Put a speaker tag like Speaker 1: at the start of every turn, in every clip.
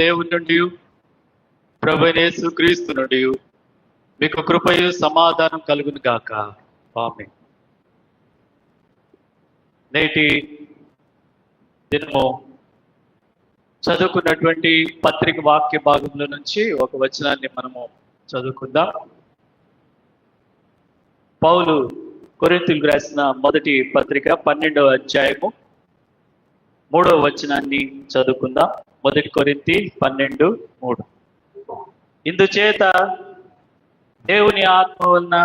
Speaker 1: దేవుని నుండి ప్రభువైన యేసుక్రీస్తు నుండి మీకు కృపయు సమాధానం కలుగును గాక. ఆమేన్. నేటి దినము చదువుకున్నటువంటి పత్రిక వాక్య భాగంలో నుంచి ఒక వచనాన్ని మనము చదువుకుందాం. పౌలు కొరింథీయులకు రాసిన మొదటి పత్రిక 12వ అధ్యాయము 3వ వచనాన్ని చదువుకుందాం. 1 కొరింథీ 12:3. ఇందుచేత దేవుని ఆత్మ వలన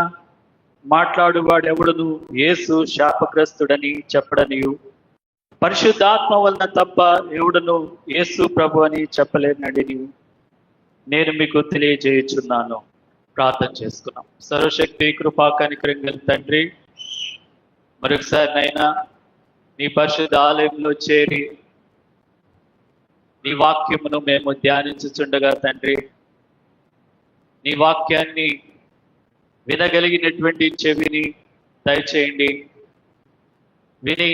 Speaker 1: మాట్లాడువాడు ఎవడును యేసు శాపగ్రస్తుడని చెప్పడనియు, పరిశుద్ధాత్మ వలన తప్ప ఎవడును యేసు ప్రభు అని చెప్పలేనని నేను మీకు తెలియజేయుచున్నాను. ప్రార్థన చేసుకున్నాం. సర్వశక్తి కృపా కనికరం గల తండ్రి, మరొకసారి నైనా నీ పరిశుద్ధ ఆలయంలో చేరి నీ వాక్యమును మేము ధ్యానించుచుండగా తండ్రి, నీ వాక్యాన్ని వినగలిగినటువంటి చెవిని దయచేయండి. విని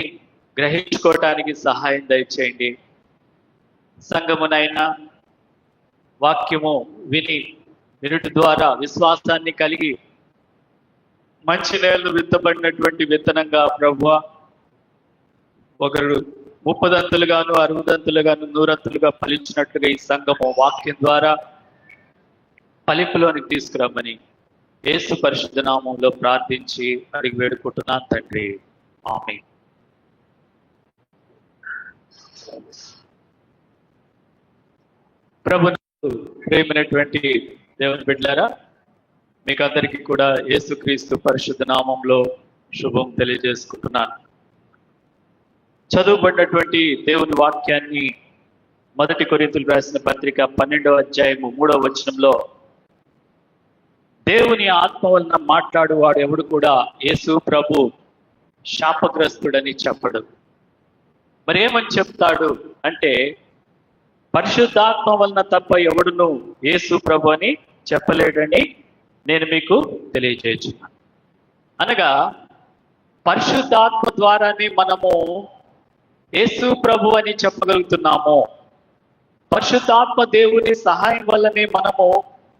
Speaker 1: గ్రహించుకోవటానికి సహాయం దయచేయండి. సంఘమునైనా వాక్యము వినుట ద్వారా విశ్వాసాన్ని కలిగి మంచి నేలను విత్తబడినటువంటి విత్తనంగా ప్రభువా, ఒకరు 30 అంతులుగాను 60 అంతులుగాను 100 అంతులుగా ఫలించినట్లుగా ఈ సంఘము వాక్యం ద్వారా ఫలింపులోనికి తీసుకురమ్మని యేసు పరిశుద్ధ నామంలో ప్రార్థించి అడిగి వేడుకుంటున్నాను తండ్రి. ఆమేన్. ప్రభువుకు ప్రేమైనటువంటి దేవుని బిడ్డలారా, మీకు అందరికీ కూడా యేసుక్రీస్తు పరిశుద్ధ నామంలో శుభం తెలియజేసుకుంటున్నాను. చదువుబడినటువంటి దేవుని వాక్యాన్ని 1 కొరింథీయులకు రాసిన పత్రిక 12వ అధ్యాయము 3వ వచనంలో, దేవుని ఆత్మ వలన మాట్లాడువాడు ఎవడు కూడా యేసు ప్రభు శాపగ్రస్తుడని చెప్పడు. మరి ఏమని చెప్తాడు అంటే, పరిశుద్ధాత్మ వలన తప్ప ఎవడును యేసు ప్రభు అని చెప్పలేడని నేను మీకు తెలియజేస్తున్నాను. అనగా పరిశుద్ధాత్మ ద్వారానే మనము యేసు ప్రభు అని చెప్పగలుగుతున్నాము. పరిశుద్ధాత్మ దేవుని సహాయం వల్లనే మనము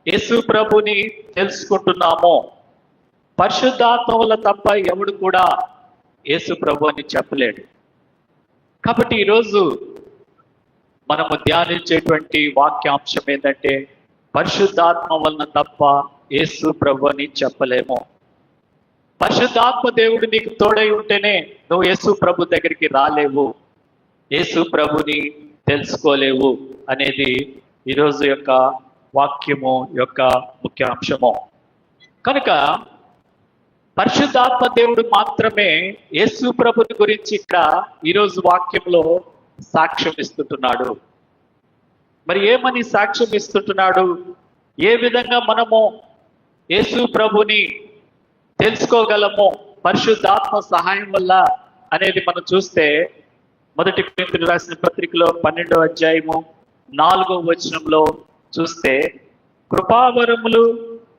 Speaker 1: యేసు ప్రభుని తెలుసుకుంటున్నాము. పరిశుద్ధాత్మ వల్ల తప్ప ఎవడు కూడా యేసు ప్రభు అని చెప్పలేడు. కాబట్టి ఈరోజు మనము ధ్యానించేటువంటి వాక్యాంశం ఏంటంటే, పరిశుద్ధాత్మ వలన తప్ప యేసు ప్రభు అని చెప్పలేము. పరిశుద్ధాత్మ దేవుడు నీకు తోడై ఉంటేనే నువ్వు యేసు ప్రభు దగ్గరికి రాలేవు, యేసు ప్రభుని తెలుసుకోలేవు అనేది ఈరోజు యొక్క వాక్యము యొక్క ముఖ్యాంశము. కనుక పరిశుద్ధాత్మ దేవుడు మాత్రమే యేసు ప్రభుని గురించి ఇక్కడ ఈరోజు వాక్యంలో సాక్ష్యం ఇస్తుంటున్నాడు. మరి ఏమని సాక్ష్యం ఇస్తుంటున్నాడు? ఏ విధంగా మనము యేసు ప్రభుని తెలుసుకోగలము పరిశుద్ధాత్మ సహాయం వల్ల అనేది మనం చూస్తే 1 కొరింథీయులకు రాసిన పత్రికలో 12వ అధ్యాయము 4వ వచనంలో చూస్తే, కృపావరములు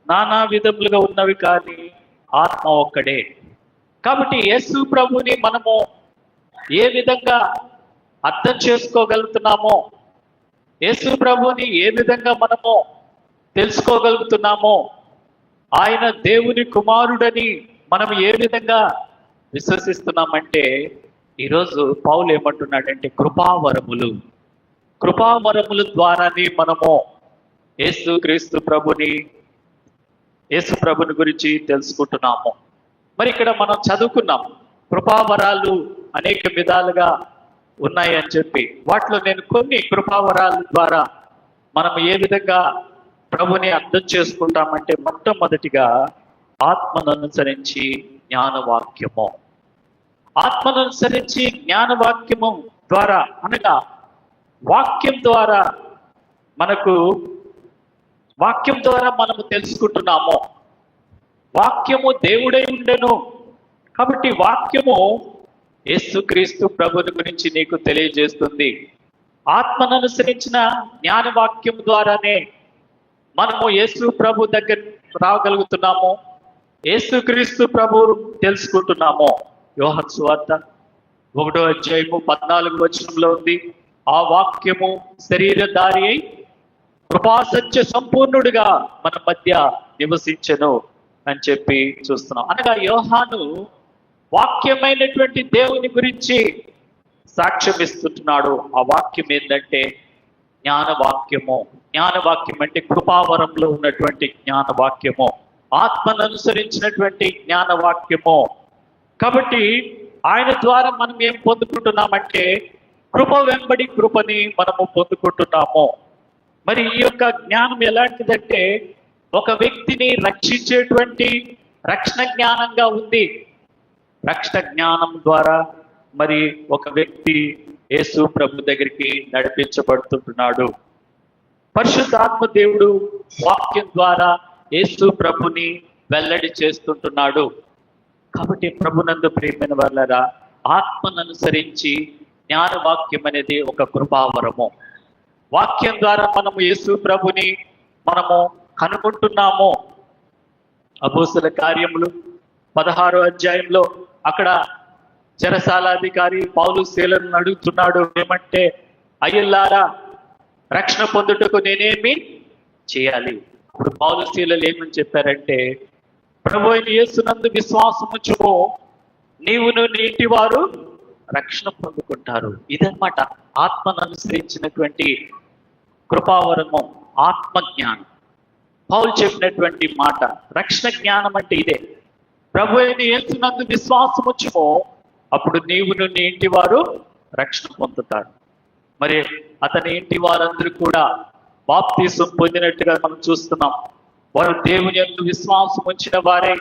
Speaker 1: నానా విధములుగా ఉన్నవి కానీ ఆత్మ ఒక్కడే. కాబట్టి యేసు ప్రభుని మనము ఏ విధంగా అర్థం చేసుకోగలుగుతున్నామో, యేసు ప్రభుని ఏ విధంగా మనము తెలుసుకోగలుగుతున్నామో, ఆయన దేవుని కుమారుడని మనం ఏ విధంగా విశ్వసిస్తున్నామంటే, ఈరోజు పౌలు ఏమంటున్నాడంటే, కృపావరముల ద్వారానే మనము యేసు ప్రభుని గురించి తెలుసుకుంటున్నాము. మరి ఇక్కడ మనం చదువుకున్నాం, కృపావరాలు అనేక విధాలుగా ఉన్నాయి అని చెప్పి. వాటిలో నేను కొన్ని కృపావరాల ద్వారా మనం ఏ విధంగా ప్రభుని అర్థం చేసుకుంటామంటే, మొట్టమొదటిగా ఆత్మను అనుసరించి జ్ఞానవాక్యము. ఆత్మను అనుసరించి జ్ఞానవాక్యము ద్వారా, అనగా వాక్యం ద్వారా మనము తెలుసుకుంటున్నాము. వాక్యము దేవుడై ఉండెను కాబట్టి వాక్యము యేసుక్రీస్తు ప్రభుని గురించి నీకు తెలియజేస్తుంది. ఆత్మను అనుసరించిన జ్ఞానవాక్యం ద్వారానే మనము యేసు ప్రభు దగ్గర రాగలుగుతున్నాము, యేసుక్రీస్తు ప్రభు తెలుసుకుంటున్నాము. యోహాను సువార్త 1వ అధ్యాయము 14వ వచనంలో ఉంది, ఆ వాక్యము శరీరధారి అయి కృపాసత్య సంపూర్ణుడిగా మన మధ్య నివసించెను అని చెప్పి చూస్తున్నాం. అనగా యోహాను వాక్యమైనటువంటి దేవుని గురించి సాక్ష్యం ఇస్తుంటున్నాడు. ఆ వాక్యం ఏంటంటే జ్ఞానవాక్యము. జ్ఞానవాక్యం అంటే కృపావరంలో ఉన్నటువంటి జ్ఞానవాక్యము, ఆత్మను అనుసరించినటువంటి జ్ఞానవాక్యము. కాబట్టి ఆయన ద్వారా మనం ఏం పొందుకుంటున్నామంటే కృప వెంబడి కృపని మనము పొందుకుంటున్నాము. మరి ఈ యొక్క జ్ఞానం ఎలాంటిదంటే ఒక వ్యక్తిని రక్షించేటువంటి రక్షణ జ్ఞానంగా ఉంది. రక్షణ జ్ఞానం ద్వారా మరి ఒక వ్యక్తి యేసు ప్రభు దగ్గరికి నడిపించబడుతుంటున్నాడు. పరిశుద్ధాత్మ దేవుడు వాక్యం ద్వారా యేసు ప్రభుని వెల్లడి చేస్తుంటున్నాడు. కాబట్టి ప్రభునందు ప్రియమైన వాళ్ళరా, ఆత్మను అనుసరించి జ్ఞానవాక్యం అనేది ఒక కృపావరము. వాక్యం ద్వారా మనము యేసు ప్రభుని మనము కనుగొంటున్నాము. అపోస్తల కార్యములు 16వ అధ్యాయంలో అక్కడ చెరసాలాధికారి పౌలు శీలను అడుగుతున్నాడు, ఏమంటే అయ్యలారా రక్షణ పొందుటకు నేనేమి చేయాలి? ఇప్పుడు పౌలు శీలలు ఏమని చెప్పారంటే, ప్రభు అయిన యేసునందు విశ్వాసముంచుము, నీవును నీ ఇంటి వారు రక్షణ పొందుకుంటారు. ఇదన్నమాట ఆత్మను అనుసరించినటువంటి కృపావరము, ఆత్మజ్ఞానం. పౌలు చెప్పినటువంటి మాట రక్షణ జ్ఞానం అంటే ఇదే. ప్రభు అయిన యేసునందు విశ్వాసముంచుము, అప్పుడు నీవును నీ ఇంటి వారు రక్షణ పొందుతారు. మరి అతని ఇంటి వారందరూ కూడా బాప్తీసం పొందినట్టుగా మనం చూస్తున్నాం. వారు దేవుని యందు విశ్వాసం ఉంచిన వారే.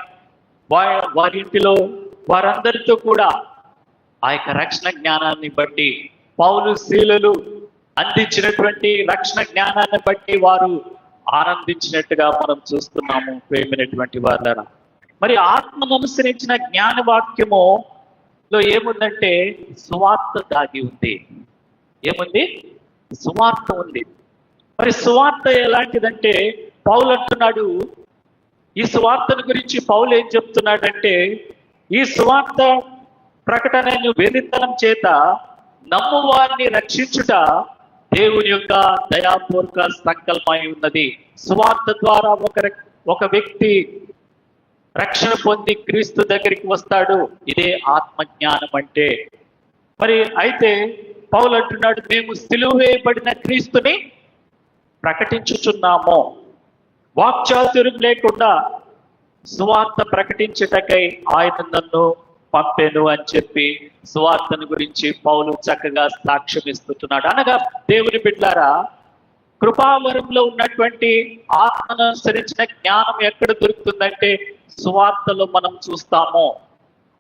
Speaker 1: వారి ఇంటిలో వారందరితో కూడా ఆ యొక్క రక్షణ జ్ఞానాన్ని బట్టి, పౌలు శీలలు అందించినటువంటి రక్షణ జ్ఞానాన్ని బట్టి వారు ఆనందించినట్టుగా మనం చూస్తున్నాము. ప్రేమైనటువంటి వాళ్ళరా, మరి ఆత్మను అనుసరించిన జ్ఞానవాక్యములో ఏముందంటే సువార్త దాగి ఉంది. ఏముంది? సువార్త ఉంది. మరి సువార్త ఎలాంటిదంటే పౌలు అంటున్నాడు, ఈ సువార్తను గురించి పౌలు ఏం చెప్తున్నాడంటే, ఈ సువార్త ప్రకటనను వెరితనం చేత నమ్ము వారిని రక్షించుట దేవుని యొక్క దయాపూర్వక సంకల్పమై ఉన్నది. సువార్త ద్వారా ఒక వ్యక్తి రక్షణ పొంది క్రీస్తు దగ్గరికి వస్తాడు. ఇదే ఆత్మజ్ఞానం అంటే. మరి అయితే పౌలు అంటున్నాడు, మేము సిలువ వేయబడిన క్రీస్తుని ప్రకటించుచున్నాము. వాక్చాతుర్యం లేకుండా సువార్త ప్రకటించుటకై ఆయన నన్ను పంపెను అని చెప్పి సువార్తను గురించి పౌలు చక్కగా సాక్ష్యం ఇస్తున్నాడు. అనగా దేవుని బిడ్డలారా, కృపావరంలో ఉన్నటువంటి ఆత్మను అనుసరించిన జ్ఞానం ఎక్కడ దొరుకుతుందంటే సువార్తలో మనం చూస్తాము.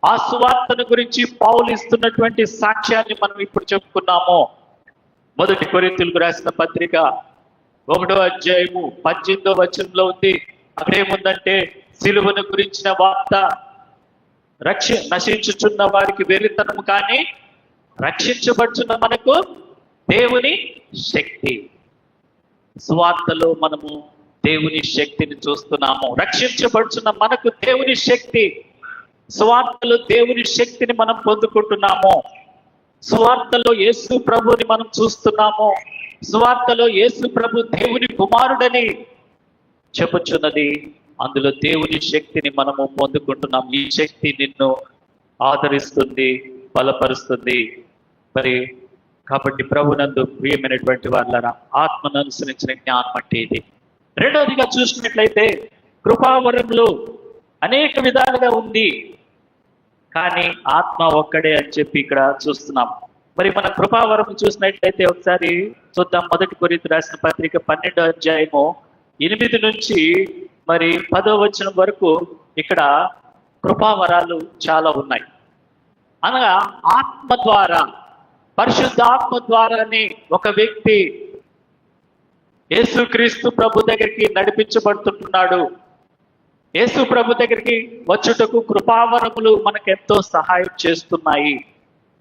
Speaker 1: ఆ సువార్తను గురించి పౌలు ఇస్తున్నటువంటి సాక్ష్యాన్ని మనం ఇప్పుడు చెప్పుకున్నాము. 1 కొరింథీయులకు రాసిన పత్రిక 1వ అధ్యాయము 18వ వచనంలో ఉంది. అక్కడేముందంటే సిలువను గురించిన వార్త నశించుచున్న వారికి వెర్రితనము, కానీ రక్షించబడుచున్న మనకు దేవుని శక్తి. సువార్తలో మనము దేవుని శక్తిని చూస్తున్నాము. రక్షించబడుచున్న మనకు దేవుని శక్తి. సువార్తలో దేవుని శక్తిని మనం పొందుకుంటున్నాము. సువార్తలో యేసు ప్రభుని మనం చూస్తున్నాము. సువార్తలో యేసు ప్రభు దేవుని కుమారుడని చెప్పుచున్నది. అందులో దేవుని శక్తిని మనము పొందుకుంటున్నాం. ఈ శక్తి నిన్ను ఆదరిస్తుంది, బలపరుస్తుంది. మరి కాబట్టి ప్రభునందు ప్రియమైనటువంటి వాళ్ళరా, ఆత్మను అనుసరించిన జ్ఞానం అంటే ఇది. రెండవదిగా చూసినట్లయితే కృపావరంలో అనేక విధాలుగా ఉంది, కానీ ఆత్మ ఒక్కడే అని చెప్పి ఇక్కడ చూస్తున్నాం. మరి మన కృపావరం చూసినట్లయితే ఒకసారి చూద్దాం. 1 కొరింథీయులకు రాసిన పత్రిక 12వ అధ్యాయము 8 నుంచి మరి 10వ వచనం వరకు ఇక్కడ కృపావరాలు చాలా ఉన్నాయి. అనగా ఆత్మ ద్వారా, పరిశుద్ధాత్మ ద్వారానే ఒక వ్యక్తి యేసుక్రీస్తు ప్రభు దగ్గరికి నడిపించబడుతుంటున్నాడు. యేసు ప్రభు దగ్గరికి వచ్చుటకు కృపావరములు మనకు ఎంతో సహాయం చేస్తున్నాయి.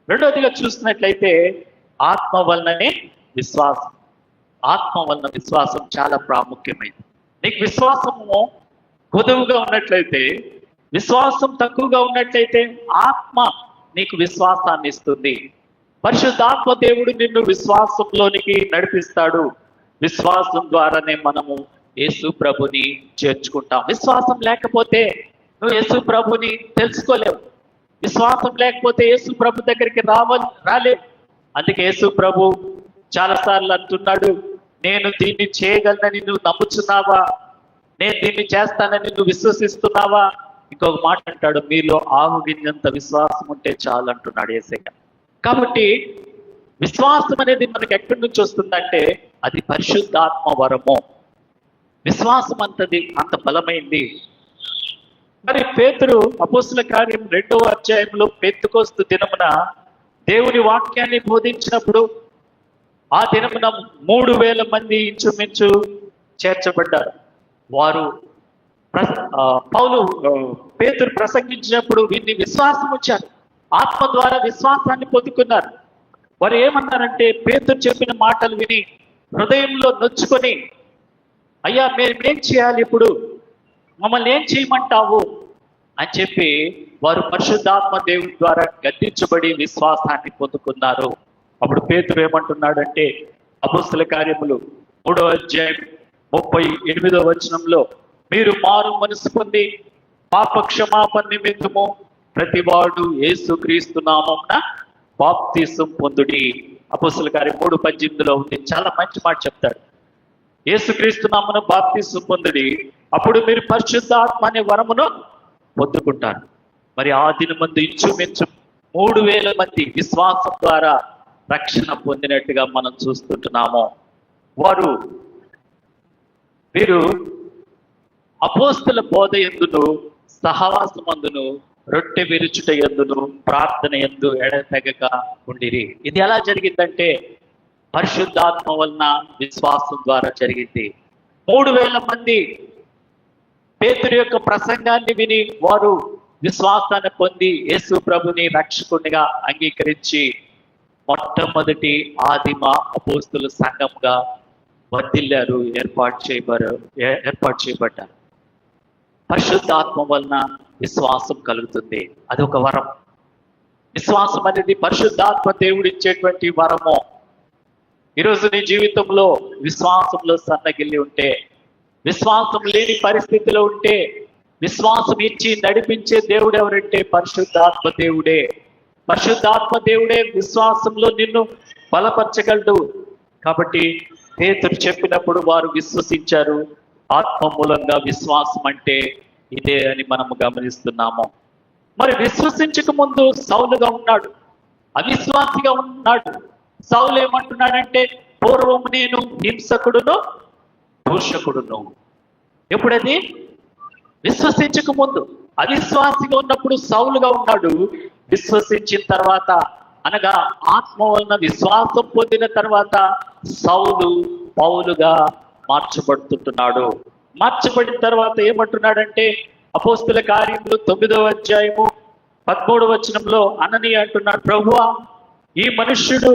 Speaker 1: రెండవదిగా చూసినట్లయితే ఆత్మ వలననే విశ్వాసం. ఆత్మ వలన విశ్వాసం చాలా ప్రాముఖ్యమైనది. నీకు విశ్వాసము కొదువుగా ఉన్నట్లయితే, విశ్వాసం తక్కువగా ఉన్నట్లయితే ఆత్మ నీకు విశ్వాసాన్ని ఇస్తుంది. పరిశుద్ధాత్మ దేవుడు నిన్ను విశ్వాసంలోనికి నడిపిస్తాడు. విశ్వాసం ద్వారానే మనము యేసు ప్రభుని చేర్చుకుంటాం. విశ్వాసం లేకపోతే నువ్వు యేసు ప్రభుని తెలుసుకోలేవు. విశ్వాసం లేకపోతే యేసు ప్రభు దగ్గరికి రాలేవు. అందుకే యేసు ప్రభు చాలాసార్లు అంటున్నాడు, నేను దీన్ని చేయగలనని నువ్వు నమ్ముచున్నావా? నేను దీన్ని చేస్తానని నువ్వు విశ్వసిస్తున్నావా? ఇంకొక మాట అంటాడు, మీలో ఆవుగిన్నంత విశ్వాసం ఉంటే చాలు అంటున్నాడు యేసయ్య. కాబట్టి విశ్వాసం అనేది మనకి ఎక్కడి నుంచి వస్తుందంటే అది పరిశుద్ధాత్మ వరము. విశ్వాసం అంత బలమైంది. మరి పేతురు అపోస్తుల కార్యం 2వ అధ్యాయంలో పెంతెకొస్తు దినమున దేవుని వాక్యాన్ని బోధించినప్పుడు ఆ దినమున 3000 మంది ఇంచుమించు చేర్చబడ్డారు. వారు పేతురు ప్రసంగించినప్పుడు వీరిని విశ్వాసం వచ్చారు. ఆత్మ ద్వారా విశ్వాసాన్ని పొందుకున్నారు. వారు ఏమన్నారంటే, పేతురు చెప్పిన మాటలు విని హృదయంలో నొచ్చుకొని, అయ్యా మేమేం చేయాలి, ఇప్పుడు మమ్మల్ని ఏం చేయమంటావు అని చెప్పి వారు పరిశుద్ధాత్మ దేవుని ద్వారా గద్దించబడి విశ్వాసాన్ని పొందుకున్నారు. అప్పుడు పేతురు ఏమంటున్నాడంటే, అపోస్తల కార్యములు 3వ అధ్యాయం 38వ వచనంలో, మీరు మారు మనసు పొంది పాప క్షమాపణ నిమిత్తము ప్రతివాడు యేసుక్రీస్తు నామమున బాప్తిసం పొందుడి. అపోస్తల కార్యం 3:18లో ఉంది. చాలా మంచి మాట చెప్తాడు. యేసుక్రీస్తు నామమున బాప్తిసం పొందుడి, అప్పుడు మీరు పరిశుద్ధాత్మ అనే వరమును పొందుకుంటారు. మరి ఆ దినమందు ఇంచుమించు 3000 మంది విశ్వాసం ద్వారా రక్షణ పొందినట్టుగా మనం చూస్తుంటున్నాము. వీరు అపోస్తల బోధ యందును, సహవాసమందును, రొట్టె విరుచుట యందును, ప్రార్థన యందు ఎడతెగక ఉండిరి. ఇది ఎలా జరిగిందంటే పరిశుద్ధాత్మ వలన విశ్వాసం ద్వారా జరిగింది. 3000 మంది పేతురు యొక్క ప్రసంగాన్ని విని వారు విశ్వాసాన్ని పొంది యేసు ప్రభుని రక్షకునిగా అంగీకరించి మొట్టమొదటి ఆదిమ అపోస్తుల సంఘంగా వర్ధిల్లారు, ఏర్పాటు చేయబడ్డారు. పరిశుద్ధాత్మ వలన విశ్వాసం కలుగుతుంది. అది ఒక వరం. విశ్వాసం అనేది పరిశుద్ధాత్మ దేవుడు ఇచ్చేటువంటి వరము. ఈరోజు నీ జీవితంలో విశ్వాసంలో సన్నగిల్లి ఉంటే, విశ్వాసం లేని పరిస్థితిలో ఉంటే, విశ్వాసం ఇచ్చి నడిపించే దేవుడు ఎవరంటే పరిశుద్ధాత్మ దేవుడే. పరిశుద్ధాత్మ దేవుడే విశ్వాసంలో నిన్ను బలపరచగలడు. కాబట్టి పేతురు చెప్పినప్పుడు వారు విశ్వసించారు. ఆత్మ మూలంగా విశ్వాసం అంటే ఇదే అని మనము గమనిస్తున్నాము. మరి విశ్వసించక ముందు సౌలుగా ఉన్నాడు, అవిశ్వాసిగా ఉన్నాడు. సౌలు ఏమంటున్నాడంటే, పూర్వం నేను హింసకుడును దూషకుడును. ఎప్పుడది? విశ్వసించక ముందు. అవిశ్వాసిగా ఉన్నప్పుడు సౌలుగా ఉన్నాడు. విశ్వసించిన తర్వాత, అనగా ఆత్మ వలన విశ్వాసం పొందిన తర్వాత సౌలు పౌలుగా మార్చబడుతుంటున్నాడు. మార్చబడిన తర్వాత ఏమంటున్నాడంటే, అపోస్తుల కార్యములు 9వ అధ్యాయము 13వ వచనంలో అననీయ అంటున్నాడు, ప్రభువా, ఈ మనుష్యుడు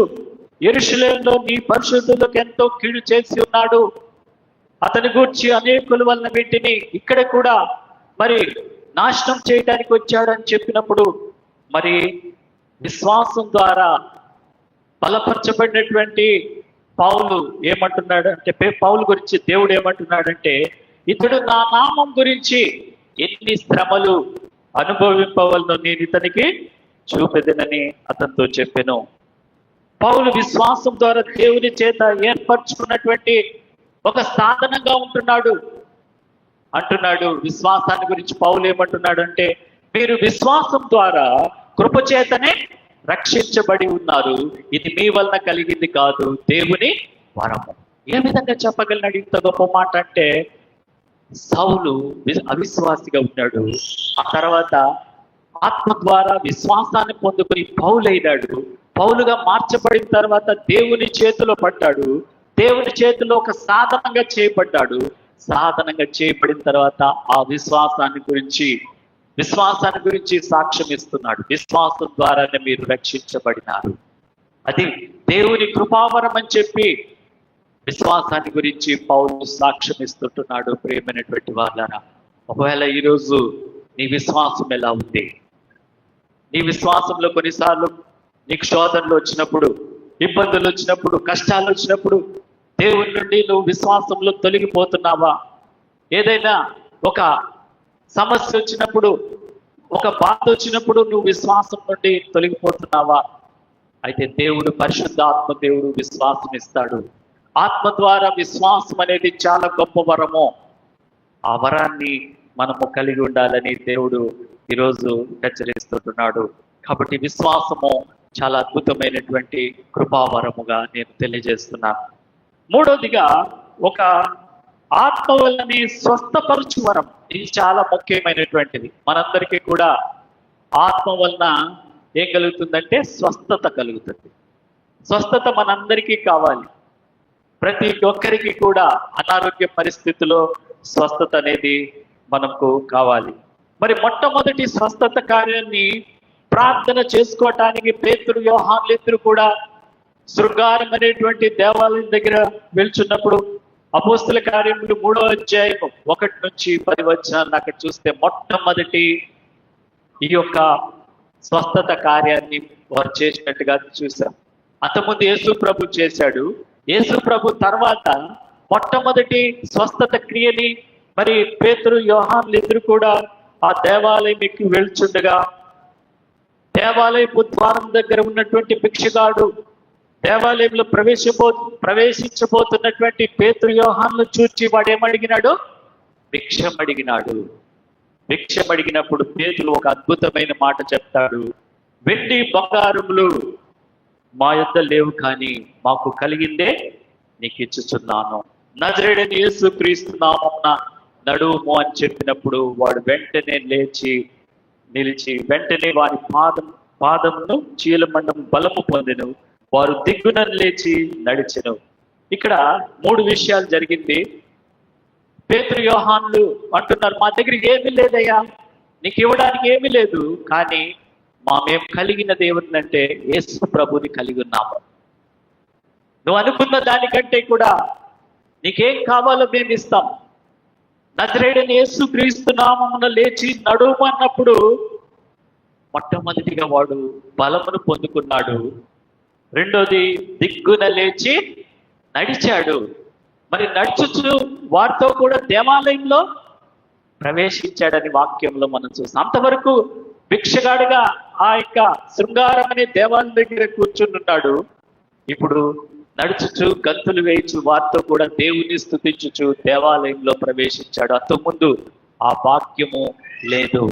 Speaker 1: యెరూషలేములో నీ పరిశుద్ధులకు ఎంతో కీడు చేసి ఉన్నాడు. అతని గూర్చి అనేకుల వలన వీటిని ఇక్కడ కూడా మరి నాశనం చేయడానికి వచ్చాడని చెప్పినప్పుడు, మరి విశ్వాసం ద్వారా బలపరచబడినటువంటి పౌలు ఏమంటున్నాడంటే, పౌలు గురించి దేవుడు ఏమంటున్నాడంటే, ఇతడు నా నామం గురించి ఎన్ని శ్రమలు అనుభవింపవలనో నేను ఇతనికి చూపెదనని అతనితో చెప్పాను. పౌలు విశ్వాసం ద్వారా దేవుని చేత ఏర్పరచుకున్నటువంటి ఒక సాధనంగా అంటున్నాడు. విశ్వాసాన్ని గురించి పౌలు ఏమంటున్నాడు అంటే, మీరు విశ్వాసం ద్వారా కృపచేతనే రక్షించబడి ఉన్నారు. ఇది మీ వలన కలిగింది కాదు, దేవుని వరము. ఏ విధంగా చెప్పగలిగినాడు ఇంత గొప్ప మాట అంటే, సౌలు అవిశ్వాసిగా ఉన్నాడు. ఆ తర్వాత ఆత్మ ద్వారా విశ్వాసాన్ని పొందుకుని పౌలైనాడు. పౌలుగా మార్చబడిన తర్వాత దేవుని చేతిలో పడ్డాడు. దేవుని చేతిలో ఒక సాధనంగా చేయబడ్డాడు. సాధనంగా చేయబడిన తర్వాత ఆ విశ్వాసాన్ని గురించి సాక్ష్యం ఇస్తున్నాడు. విశ్వాసం ద్వారానే మీరు రక్షించబడినారు. అది దేవుని కృపావరం అని చెప్పి విశ్వాసాన్ని గురించి పౌలు సాక్ష్యం ఇస్తుంటున్నాడు. ప్రియమైనటువంటి వాళ్ళారా, ఒకవేళ ఈరోజు నీ విశ్వాసం ఎలా ఉంది? నీ విశ్వాసంలో కొన్నిసార్లు నీకు శోధనలు వచ్చినప్పుడు, ఇబ్బందులు వచ్చినప్పుడు, కష్టాలు వచ్చినప్పుడు దేవుని నుండి నువ్వు విశ్వాసంలో తొలగిపోతున్నావా? ఏదైనా ఒక సమస్య వచ్చినప్పుడు, ఒక బాధ వచ్చినప్పుడు నువ్వు విశ్వాసం నుండి తొలగిపోతున్నావా? అయితే దేవుడు, పరిశుద్ధాత్మ దేవుడు విశ్వాసం ఇస్తాడు. ఆత్మ ద్వారా విశ్వాసం అనేది చాలా గొప్ప వరము. ఆ వరాన్ని మనము కలిగి ఉండాలని దేవుడు ఈరోజు హెచ్చరిస్తున్నాడు. కాబట్టి విశ్వాసము చాలా అద్భుతమైనటువంటి కృపావరముగా నేను తెలియజేస్తున్నాను. మూడవదిగా, ఒక ఆత్మ వల్లనే స్వస్థపరచు వరం. ఇది చాలా ముఖ్యమైనటువంటిది. మనందరికీ కూడా ఆత్మ వలన ఏం కలుగుతుందంటే స్వస్థత కలుగుతుంది. స్వస్థత మనందరికీ కావాలి. ప్రతి ఒక్కరికి కూడా అనారోగ్య పరిస్థితిలో స్వస్థత అనేది మనకు కావాలి. మరి మొట్టమొదటి స్వస్థత కార్యాన్ని ప్రార్థన చేసుకోవటానికి పేతురు, యోహానులు ఇద్దరు కూడా శృంగారం అనేటువంటి దేవాలయం దగ్గర వెళ్తున్నప్పుడు అపోస్తల కార్యములు 3వ అధ్యాయం 1 నుంచి 10 వచనాలను అక్కడ చూస్తే మొట్టమొదటి ఈ యొక్క స్వస్థత కార్యాన్ని వారు చేసినట్టుగా చూశాం. అంతకుముందు యేసు ప్రభు చేశాడు. యేసు ప్రభు తర్వాత మొట్టమొదటి స్వస్థత క్రియని మరి పేతురు, యోహానులు ఇద్దరు కూడా ఆ దేవాలయంకి వెళ్తుండగా, దేవాలయపు ద్వారం దగ్గర ఉన్నటువంటి భిక్షగాడు దేవాలయంలో ప్రవేశించబోతున్నటువంటి పేతురు, యోహానులు చూచి వాడు ఏమడిగినాడు? భిక్షమడిగినాడు. భిక్షమడిగినప్పుడు పేతురు ఒక అద్భుతమైన మాట చెప్తాడు. వెండి బంగారములు మా యొద్ద లేవు, కానీ మాకు కలిగిందే నీకు ఇచ్చుచున్నాను. నజరేయుడైన యేసు క్రీస్తు నామమున నడువుము అని చెప్పినప్పుడు వాడు వెంటనే నిలిచి వెంటనే వారి పాదమును చీలమండం బలము పొందెను. వారు దిగ్గున లేచి నడిచెను. ఇక్కడ 3 విషయాలు జరిగింది. పేతురు, యోహానులు అంటున్నారు, మా దగ్గర ఏమీ లేదయ్యా, నీకు ఇవ్వడానికి ఏమీ లేదు, కానీ మేము కలిగిన దేవుని అంటే యేసు ప్రభుని కలిగి ఉన్నాము. నువ్వు అనుకున్న దానికంటే కూడా నీకేం కావాలో మేము ఇస్తాం. నజరేయుడైన యేసు క్రీస్తు నామమున లేచి నడుము అన్నప్పుడు మొట్టమొదటిగా వాడు బలమును పొందుకున్నాడు. రెండోది, దిగ్గున లేచి నడిచాడు. మరి నడుచుచు వారితో కూడా దేవాలయంలో ప్రవేశించాడని వాక్యంలో మనం చూస్తాం. అంతవరకు భిక్షగాడిగా ఆ యొక్క శృంగారం అనే దేవాలయం దగ్గర కూర్చున్నాడు. ఇప్పుడు నడుచుచు, గంతులు వేయచ్చు వారితో కూడా దేవుని స్తుతించుచు దేవాలయంలో ప్రవేశించాడు. అంతకుముందు ఆ వాక్యము లేదు.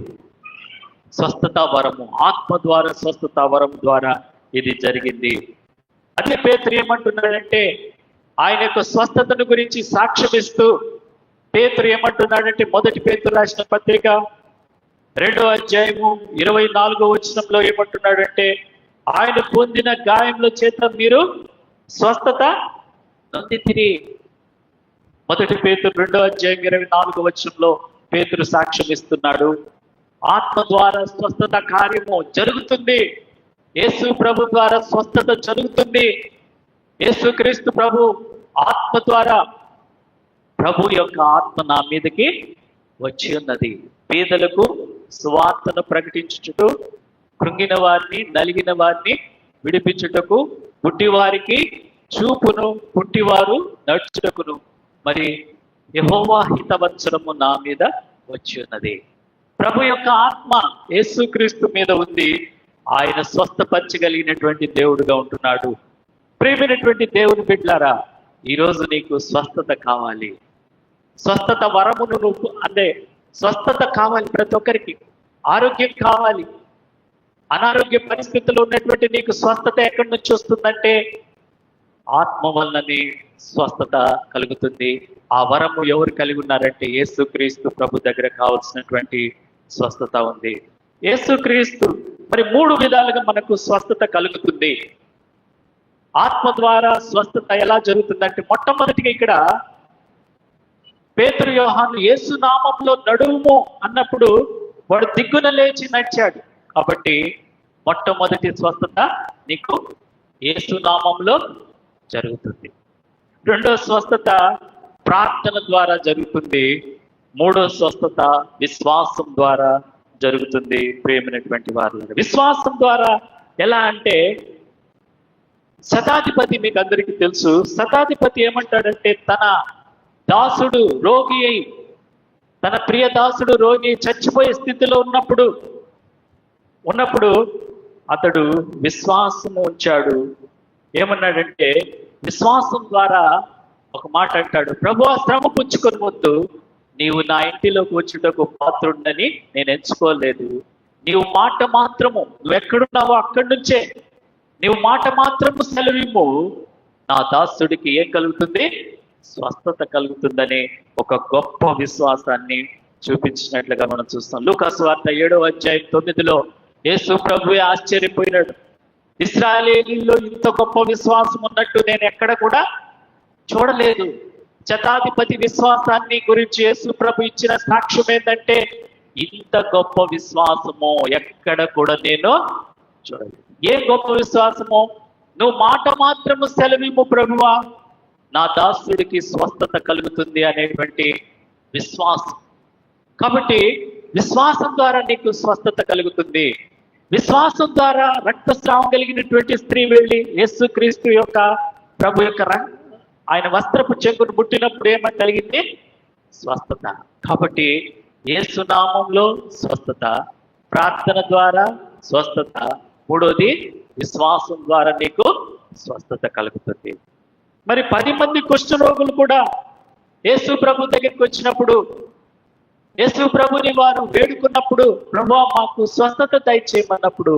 Speaker 1: స్వస్థత వరము, ఆత్మ ద్వారా స్వస్థత వరం ద్వారా ఇది జరిగింది. అదే పేతురు ఏమంటున్నాడంటే, ఆయన యొక్క స్వస్థతను గురించి సాక్ష్యమిస్తూ పేతురు ఏమంటున్నాడంటే, 1 పేతురు రాసిన పత్రిక 2వ అధ్యాయము 24వ వచనంలో ఏమంటున్నాడంటే, ఆయన పొందిన గాయముల చేత మీరు స్వస్థత నొందితిరి. 1 పేతురు 2వ అధ్యాయం 24వ వచనంలో పేతురు సాక్ష్యం ఇస్తున్నాడు. ఆత్మ ద్వారా స్వస్థత కార్యము జరుగుతుంది. యేసు ప్రభు ద్వారా స్వస్థత జరుగుతుంది. యేసు క్రీస్తు ప్రభు ఆత్మ ద్వారా, ప్రభు యొక్క ఆత్మ నా మీదకి వచ్చి ఉన్నది. పేదలకు సువార్తను ప్రకటించుటకు, కృంగిన వారిని, నలిగిన వారిని విడిపించుటకు, పుట్టివారికి చూపును, పుట్టివారు నడుచుటకును, మరి యెహోవా హితవత్సరము నా మీద వచ్చి ఉన్నది. ప్రభు యొక్క ఆత్మ యేసుక్రీస్తు మీద ఉంది. ఆయన స్వస్థపరచగలిగినటువంటి దేవుడుగా ఉంటున్నాడు. ప్రియమైనటువంటి దేవుని బిడ్డలారా, ఈరోజు నీకు స్వస్థత కావాలి. స్వస్థత వరమును నువ్వు స్వస్థత కావాలి. ప్రతి ఒక్కరికి ఆరోగ్యం కావాలి. అనారోగ్య పరిస్థితుల్లో ఉన్నటువంటి నీకు స్వస్థత ఎక్కడి నుంచి వస్తుందంటే ఆత్మ వలనని స్వస్థత కలుగుతుంది. ఆ వరము ఎవరు కలిగి ఉన్నారంటే యేసుక్రీస్తు ప్రభు దగ్గర కావాల్సినటువంటి స్వస్థత ఉంది. యేసుక్రీస్తు మరి 3 విధాలుగా మనకు స్వస్థత కలుగుతుంది. ఆత్మ ద్వారా స్వస్థత ఎలా జరుగుతుందంటే, మొట్టమొదటిగా ఇక్కడ పేతురు, యోహాను యేసు నామంలో నడువుము అన్నప్పుడు వాడు దిగ్గున లేచి నడిచాడు. కాబట్టి మొట్టమొదటి స్వస్థత నీకు యేసు నామంలో జరుగుతుంది. రెండో స్వస్థత ప్రార్థన ద్వారా జరుగుతుంది. మూడో స్వస్థత విశ్వాసం ద్వారా జరుగుతుంది. ప్రియమైనటువంటి వారు, విశ్వాసం ద్వారా ఎలా అంటే శతాధిపతి మీకు అందరికీ తెలుసు. శతాధిపతి ఏమంటాడంటే తన దాసుడు రోగి అయి, తన ప్రియ దాసుడు రోగి చచ్చిపోయే స్థితిలో ఉన్నప్పుడు అతడు విశ్వాసం ఉంచాడు. ఏమన్నాడంటే విశ్వాసం ద్వారా ఒక మాట అంటాడు, ప్రభువా శ్రమ పుచ్చుకొని వద్దు, నీవు నా ఇంటిలోకి వచ్చుటకు పాత్రుడని నేను ఎంచుకోలేదు. నీవు మాట మాత్రము, నువ్వు ఎక్కడున్నావో అక్కడి నుంచే నీవు మాట మాత్రము సెలవిమ్ము, నా దాసుడికి ఏం కలుగుతుంది? స్వస్థత కలుగుతుందని ఒక గొప్ప విశ్వాసాన్ని చూపించినట్లుగా మనం చూస్తాం. లూకాసు వార్త 7వ అధ్యాయం 9లో యేసు ప్రభువే ఆశ్చర్యపోయినాడు. ఇశ్రాయేలీయుల్లో ఇంత గొప్ప విశ్వాసం ఉన్నట్టు నేను ఎక్కడ కూడా చూడలేదు. శతాధిపతి విశ్వాసాన్ని గురించి యేసు ప్రభు ఇచ్చిన సాక్ష్యం ఏంటంటే ఇంత గొప్ప విశ్వాసము ఎక్కడ కూడా నేను చూడలేదు. ఏం గొప్ప విశ్వాసము? నువ్వు మాట మాత్రము సెలవిమ్ము ప్రభువా, నా దాసుడికి స్వస్థత కలుగుతుంది అనేటువంటి విశ్వాసం. కాబట్టి విశ్వాసం ద్వారా నీకు స్వస్థత కలుగుతుంది. విశ్వాసం ద్వారా రక్తస్రావం కలిగినటువంటి స్త్రీ వెళ్ళి యేసుక్రీస్తు యొక్క ప్రభు యొక్క ఆయన వస్త్రపు చెంగును ముట్టినప్పుడు ఏమని కలిగింది? స్వస్థత. కాబట్టి యేసు నామంలో స్వస్థత, ప్రార్థన ద్వారా స్వస్థత, మూడోది విశ్వాసం ద్వారా నీకు స్వస్థత కలుగుతుంది. మరి 10 మంది కుష్ఠరోగులు కూడా యేసు ప్రభు దగ్గరికి వచ్చినప్పుడు, యేసు ప్రభుని వారు వేడుకున్నప్పుడు, ప్రభువా మాకు స్వస్థత దయచేయమన్నప్పుడు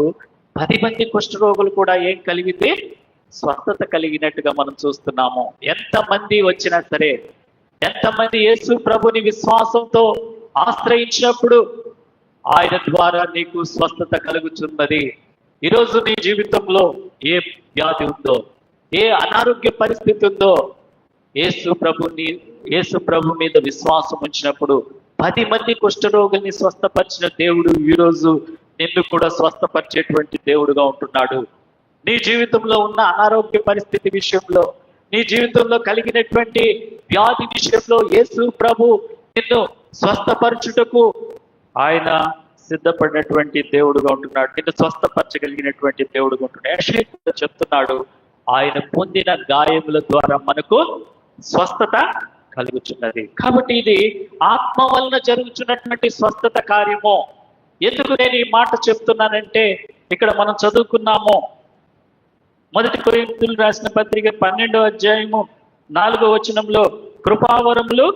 Speaker 1: 10 మంది కుష్ఠరోగులు కూడా ఏం కలిగింది? స్వస్థత కలిగినట్టుగా మనం చూస్తున్నాము. ఎంతమంది వచ్చినా సరే, ఎంతమంది యేసు ప్రభుని విశ్వాసంతో ఆశ్రయించినప్పుడు ఆయన ద్వారా నీకు స్వస్థత కలుగుతున్నది. ఈరోజు నీ జీవితంలో ఏ వ్యాధి ఉందో, ఏ అనారోగ్య పరిస్థితి ఉందో, యేసు ప్రభు మీద విశ్వాసం ఉంచినప్పుడు 10 మంది కుష్ఠరోగుల్ని స్వస్థపరిచిన దేవుడు ఈరోజు నిన్ను కూడా స్వస్థపరిచేటువంటి దేవుడుగా ఉంటున్నాడు. నీ జీవితంలో ఉన్న అనారోగ్య పరిస్థితి విషయంలో, నీ జీవితంలో కలిగినటువంటి వ్యాధి విషయంలో యేసు ప్రభు నిన్ను స్వస్థపరచుటకు ఆయన సిద్ధపడినటువంటి దేవుడుగా ఉంటున్నాడు. నిన్ను స్వస్థపరచగలిగినటువంటి దేవుడుగా ఉంటున్నాడు. యెషయా చెప్తున్నాడు, ఆయన పొందిన గాయముల ద్వారా మనకు స్వస్థత కలుగుతున్నది. కాబట్టి ఇది ఆత్మ వలన జరుగుతున్నటువంటి స్వస్థత కార్యము. ఎందుకు నేను ఈ మాట చెప్తున్నానంటే, ఇక్కడ మనం చదువుకున్నాము 1 కొరింథీయులకు రాసిన పత్రిక 12వ అధ్యాయము 4వ వచనంలో, కృపావరములు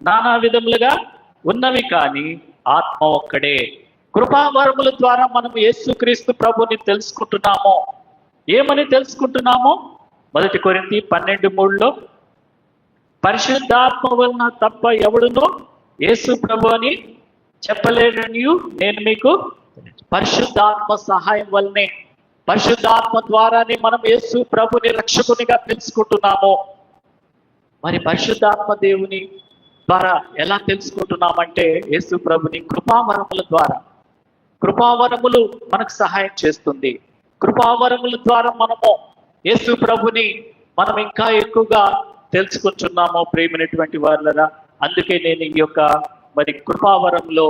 Speaker 1: నానా విధములుగా ఉన్నవి కానీ ఆత్మ ఒక్కడే. కృపావరముల ద్వారా మనం యేసుక్రీస్తు ప్రభుని తెలుసుకుంటున్నాము. ఏమని తెలుసుకుంటున్నాము? 1 కొరింథీ 12:3లో పరిశుద్ధాత్మ వలన తప్ప ఎవడునో యేసు ప్రభు అని చెప్పలేనని నేను మీకు, పరిశుద్ధాత్మ సహాయం వల్లనే, పరిశుద్ధాత్మ ద్వారానే మనం యేసు ప్రభుని రక్షకునిగా తెలుసుకుంటున్నాము. మరి పరిశుద్ధాత్మ దేవుని ద్వారా ఎలా తెలుసుకుంటున్నామంటే యేసు ప్రభుని కృపావరముల ద్వారా. కృపావరములు మనకు సహాయం చేస్తుంది. కృపావరముల ద్వారా మనము యేసు ప్రభుని మనం ఇంకా ఎక్కువగా తెలుసుకుంటున్నాము ప్రేమైనటువంటి వాళ్ళరా. అందుకే నేను ఈ యొక్క మరి కృపావరంలో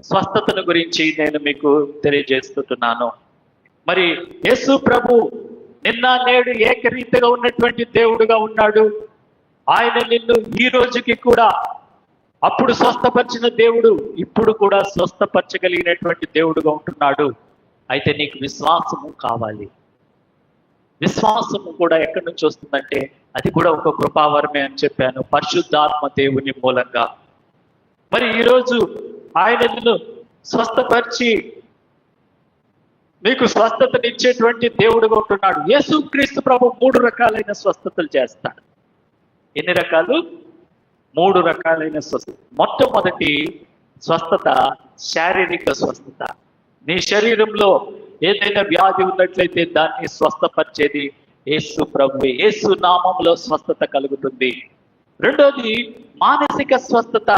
Speaker 1: స్వస్థతను గురించి నేను మీకు తెలియజేస్తున్నాను. మరి యేసు ప్రభు నిన్న నేడు ఏకరీతిగా ఉన్నటువంటి దేవుడుగా ఉన్నాడు. ఆయన నిన్ను ఈ రోజుకి కూడా అప్పుడు స్వస్థపరిచిన దేవుడు ఇప్పుడు కూడా స్వస్థపరచగలిగినటువంటి దేవుడుగా ఉంటున్నాడు. అయితే నీకు విశ్వాసము కావాలి. విశ్వాసము కూడా ఎక్కడి నుంచి వస్తుందంటే అది కూడా ఒక కృపావరమే అని చెప్పాను, పరిశుద్ధాత్మ దేవుని మూలంగా. మరి ఈరోజు ఆయన నిన్ను స్వస్థపరిచి నీకు స్వస్థతనిచ్చేటువంటి దేవుడుగా ఉంటున్నాడు. యేసుక్రీస్తు ప్రభు 3 రకాలైన స్వస్థతలు చేస్తాడు. ఎన్ని రకాలు? 3 రకాలైన స్వస్థత. మొట్టమొదటి స్వస్థత శారీరక స్వస్థత. నీ శరీరంలో ఏదైనా వ్యాధి ఉన్నట్లయితే దాన్ని స్వస్థపరిచేది యేసు ప్రభువే. యేసు నామంలో స్వస్థత కలుగుతుంది. రెండోది మానసిక స్వస్థత.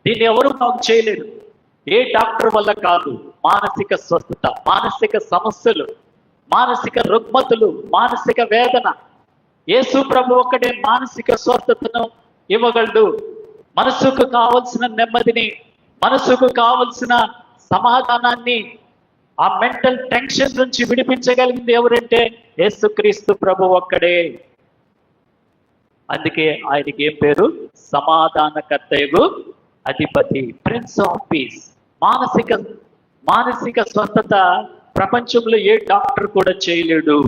Speaker 1: దీన్ని ఎవరు బాగు చేయలేరు, ఏ డాక్టర్ వల్ల కాదు. మానసిక స్వస్థత, మానసిక సమస్యలు, మానసిక రుగ్మతులు, మానసిక వేదన, యేసు ప్రభు ఒక్కడే మానసిక స్వస్థతను ఇవ్వగలడు. మనసుకు కావలసిన నెమ్మదిని, మనసుకు కావలసిన సమాధానాన్ని ఆ మెంటల్ టెన్షన్ నుంచి విడిపించగలిగింది ఎవరంటే యేసుక్రీస్తు ప్రభు ఒక్కడే. అందుకే ఆయనకి ఏం పేరు? సమాధానకర్తయగు అధిపతి, ప్రిన్స్ ఆఫ్ పీస్. మానసిక స్వస్థత ప్రపంచంలో ఏ డాక్టర్ కూడా చేయలేడు.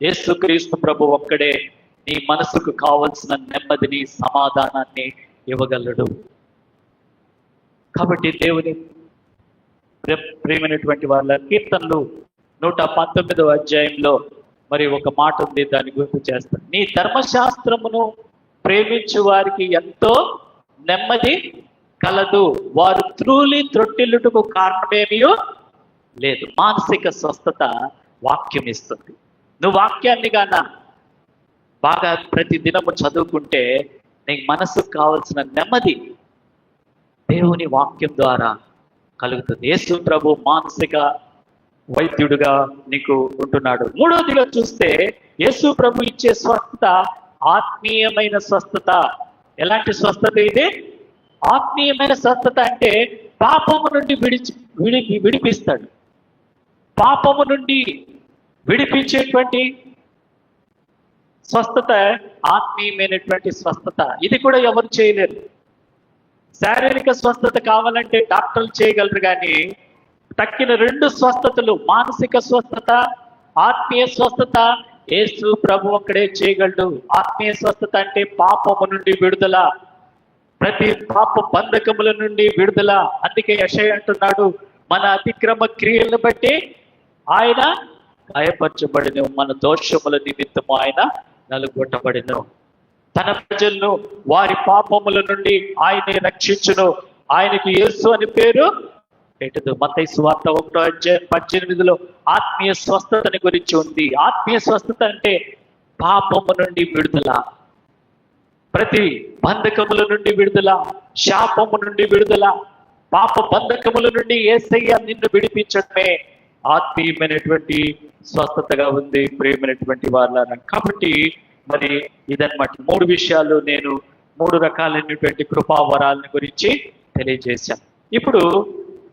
Speaker 1: యేసుక్రీస్తు ప్రభు ఒక్కడే నీ మనసుకు కావలసిన నెమ్మదిని, సమాధానాన్ని ఇవ్వగలడు. కాబట్టి దేవుని ప్రియమైనటువంటి వాళ్ళ కీర్తనలు 119వ అధ్యాయంలో మరి ఒక మాట ఉంది, దాన్ని గుర్తు చేస్తాను. నీ ధర్మశాస్త్రమును ప్రేమించు వారికి ఎంతో నెమ్మది కలదు, వారు త్రొట్టిల్లుటకు కారణమేమీ లేదు. మానసిక స్వస్థత వాక్యం ఇస్తుంది. నువ్వు వాక్యాన్ని గాన బాగా ప్రతి దినము చదువుకుంటే నీ మనసుకు కావలసిన నెమ్మది దేవుని వాక్యం ద్వారా కలుగుతుంది. యేసు ప్రభు మానసిక వైద్యుడుగా నీకు ఉంటున్నాడు. మూడవదిగా చూస్తే యేసు ప్రభు ఇచ్చే స్వస్థత ఆత్మీయమైన స్వస్థత. ఎలాంటి స్వస్థత ఇది? ఆత్మీయమైన స్వస్థత అంటే పాపము నుండి విడిపిస్తాడు. పాపము నుండి విడిపించేటువంటి స్వస్థత ఆత్మీయమైనటువంటి స్వస్థత. ఇది కూడా ఎవరు చేయలేరు. శారీరక స్వస్థత కావాలంటే డాక్టర్లు చేయగలరు, కానీ తక్కిన రెండు స్వస్థతలు, మానసిక స్వస్థత, ఆత్మీయ స్వస్థత, యేసు ప్రభు ఒక్కడే చేయగలడు. ఆత్మీయ స్వస్థత అంటే పాపము నుండి విడుదల, ప్రతి పాప బంధకముల నుండి విడుదల. అందుకే యెషయా అంటున్నాడు, మన అతిక్రమ క్రియలను బట్టి ఆయన గాయపరచబడిను, మన దోషముల నిమిత్తము ఆయన నలుగొట్టబడిను. తన ప్రజలను వారి పాపముల నుండి ఆయనే రక్షించును, ఆయనకు యేసు అని పేరు పెట్టదు. మత్తయి సువార్త 1:18 ఆత్మీయ స్వస్థతని గురించి ఉంది. ఆత్మీయ స్వస్థత అంటే పాపము నుండి విడుదల, ప్రతి బంధకముల నుండి విడుదల, శాపము నుండి విడుదల, పాప బంధకముల నుండి యేసయ్య నిన్ను విడిపించడమే ఆత్మీయమైనటువంటి స్వస్థతగా ఉంది ప్రియమైనటువంటి వాళ్ళ. కాబట్టి మరి ఇదన్నమాట 3 విషయాలు నేను 3 రకాలైనటువంటి కృపావరాలని గురించి తెలియజేశాను. ఇప్పుడు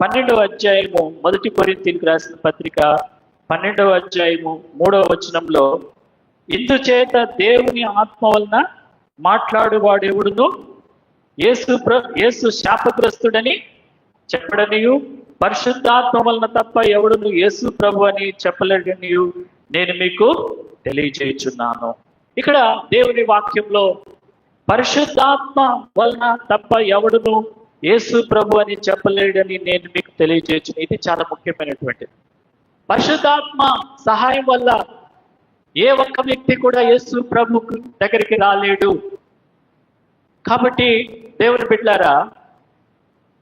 Speaker 1: 12వ అధ్యాయము 1 కొరింథీయులకు రాసిన పత్రిక 12వ అధ్యాయము 3వ వచనంలో, ఇందుచేత దేవుని ఆత్మ వలన మాట్లాడువాడు ఎవడును యేసు శాపగ్రస్తుడని చెప్పడనియు, పరిశుద్ధాత్మ వలన తప్ప ఎవడును యేసు ప్రభు అని చెప్పలేడనియు నేను మీకు తెలియజేయుచున్నాను. ఇక్కడ దేవుని వాక్యంలో పరిశుద్ధాత్మ వలన తప్ప ఎవడును యేసు ప్రభు అని చెప్పలేడని నేను మీకు తెలియజేయచ్చు. ఇది చాలా ముఖ్యమైనటువంటిది. పరిశుద్ధాత్మ సహాయం వల్ల ఏ ఒక్క వ్యక్తి కూడా యేసు ప్రభు దగ్గరికి రాలేడు. కాబట్టి దేవుని బిడ్డలారా,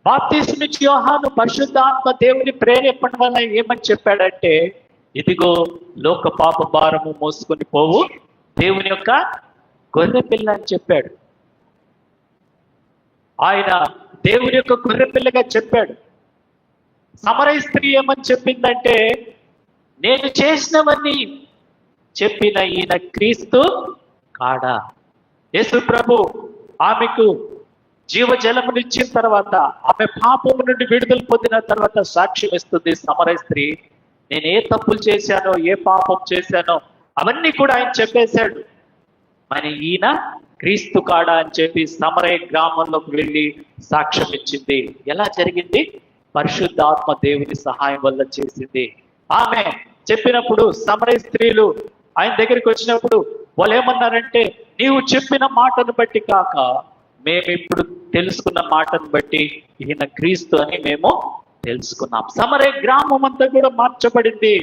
Speaker 1: బాప్తిస్మిచ్చి యోహాను పరిశుద్ధాత్మ దేవుని ప్రేరేపణ వల్ల ఏమని చెప్పాడంటే, ఇదిగో లోక పాప భారము మోసుకొని పోవు దేవుని యొక్క గొర్రె పిల్ల అని చెప్పాడు. ఆయన దేవుని యొక్క గొర్రె పిల్లగా చెప్పాడు. సమరయ స్త్రీ ఏమని చెప్పిందంటే, నేను చేసినవన్నీ చెప్పిన ఈయన క్రీస్తు కాడా. యేసు ప్రభు ఆమెకు జీవజలమునిచ్చిన తర్వాత, ఆమె పాపము నుండి విడుదల పొందిన తర్వాత సాక్ష్యం ఇస్తుంది. సమరయ స్త్రీ, నేను ఏ తప్పులు చేశానో, ఏ పాపం చేశానో అవన్నీ కూడా ఆయన చెప్పేశాడు. మరి ఈయన క్రీస్తు కాడా అని చెప్పి సమరయ గ్రామంలోకి వెళ్ళి సాక్ష్యం ఇచ్చింది. ఎలా జరిగింది? పరిశుద్ధాత్మ దేవుని సహాయం వల్ల చేసింది. ఆమె చెప్పినప్పుడు సమరయ స్త్రీలు ఆయన దగ్గరికి వచ్చినప్పుడు వాళ్ళు ఏమన్నారంటే, నీవు చెప్పిన మాటను బట్టి కాక మేము ఇప్పుడు తెలుసుకున్న మాటను బట్టి ఈయన క్రీస్తు అని మేము తెలుసుకున్నాం. సమరయ గ్రామం అంతా కూడా మార్చబడింది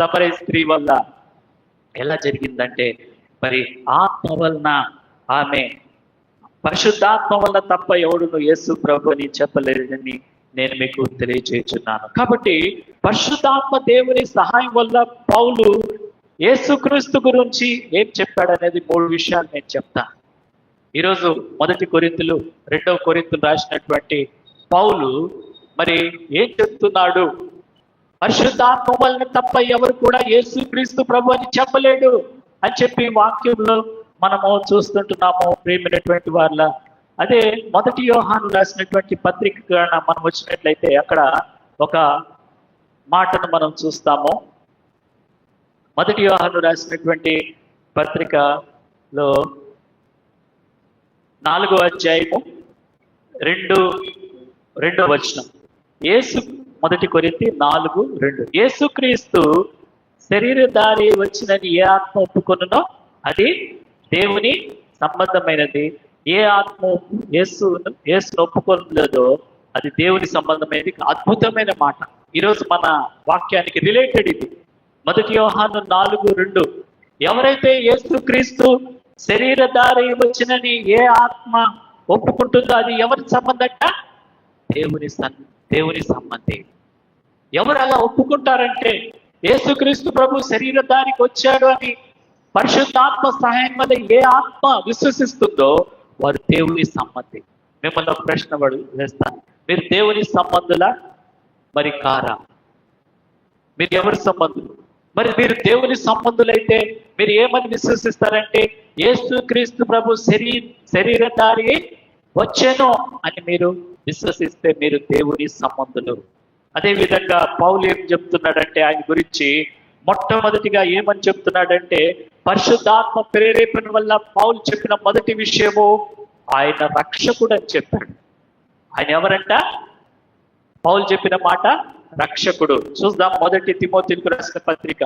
Speaker 1: సమరయ స్త్రీ వల్ల. ఎలా జరిగిందంటే, మరి ఆత్మ వలన, ఆమె పరిశుద్ధాత్మ వల్ల తప్ప ఎవడును యేసు ప్రభు అని చెప్పలేదని నేను మీకు తెలియజేస్తున్నాను. కాబట్టి పరిశుద్ధాత్మ దేవుని సహాయం వల్ల పౌలు యేసుక్రీస్తు గురించి ఏం చెప్పాడనేది 3 విషయాలు నేను చెప్తాను. ఈరోజు 1 కొరింథీయులు 2వ కొరింథీయులు రాసినటువంటి పౌలు మరి ఏం చెప్తున్నాడు? పరిశుద్ధాత్మ వలన తప్ప ఎవరు కూడా యేసుక్రీస్తు ప్రభు అని చెప్పలేడు అని చెప్పి వాక్యంలో మనము చూస్తుంటున్నాము ప్రియమైనటువంటి వాళ్ళ. అదే 1 యోహాను రాసినటువంటి పత్రిక మనం వచ్చినట్లయితే అక్కడ ఒక మాటను మనం చూస్తాము. మొదటి యోహాను రాసినటువంటి పత్రికలో 4వ అధ్యాయము 2వ వచనం. యేసు, 1 కొరింథీ 4:2. యేసుక్రీస్తు శరీరధారి వచ్చినని ఏ ఆత్మ ఒప్పుకొనునో అది దేవుని సంబంధమైనది. ఏ ఆత్మ యేసును ఒప్పుకోలేదో అది దేవుని సంబంధమైనది. అద్భుతమైన మాట. ఈరోజు మన వాక్యానికి రిలేటెడ్ ఇది. 1 యోహాను 4:2. ఎవరైతే యేసుక్రీస్తు శరీరధారి వచ్చినని ఏ ఆత్మ ఒప్పుకుంటుందో అది ఎవరి సంబంధంట? దేవుని సంబంధి. ఎవరు అలా ఒప్పుకుంటారంటే, యేసుక్రీస్తు ప్రభు శరీరధారికి వచ్చాడు అని పరిశుద్ధాత్మ సహాయం వల్ల ఏ ఆత్మ విశ్వసిస్తుందో వారు దేవుని సంబంధి. మిమ్మల్ని ఒక ప్రశ్న వేస్తాను, మీరు దేవుని సంబంధులా మరి కారా? మీరు ఎవరి సంబంధులు? మరి మీరు దేవుని సంబంధులైతే మీరు ఏమని విశ్వసిస్తారంటే, యేసుక్రీస్తు ప్రభు శరీరధారి వచ్చాను అని మీరు విశ్వసిస్తే మీరు దేవుని సంబంధులు. అదే విధంగా పౌలు ఏం చెప్తున్నాడంటే, ఆయన గురించి మొట్టమొదటిగా ఏమని చెప్తున్నాడంటే, పరిశుద్ధాత్మ ప్రేరేపణ వల్ల పౌలు చెప్పిన మొదటి విషయము ఆయన రక్షకుడు అని చెప్పాడు. ఆయన ఎవరంట? పౌలు చెప్పిన మాట రక్షకుడు. చూద్దాం. 1 తిమోతికి రాసిన పత్రిక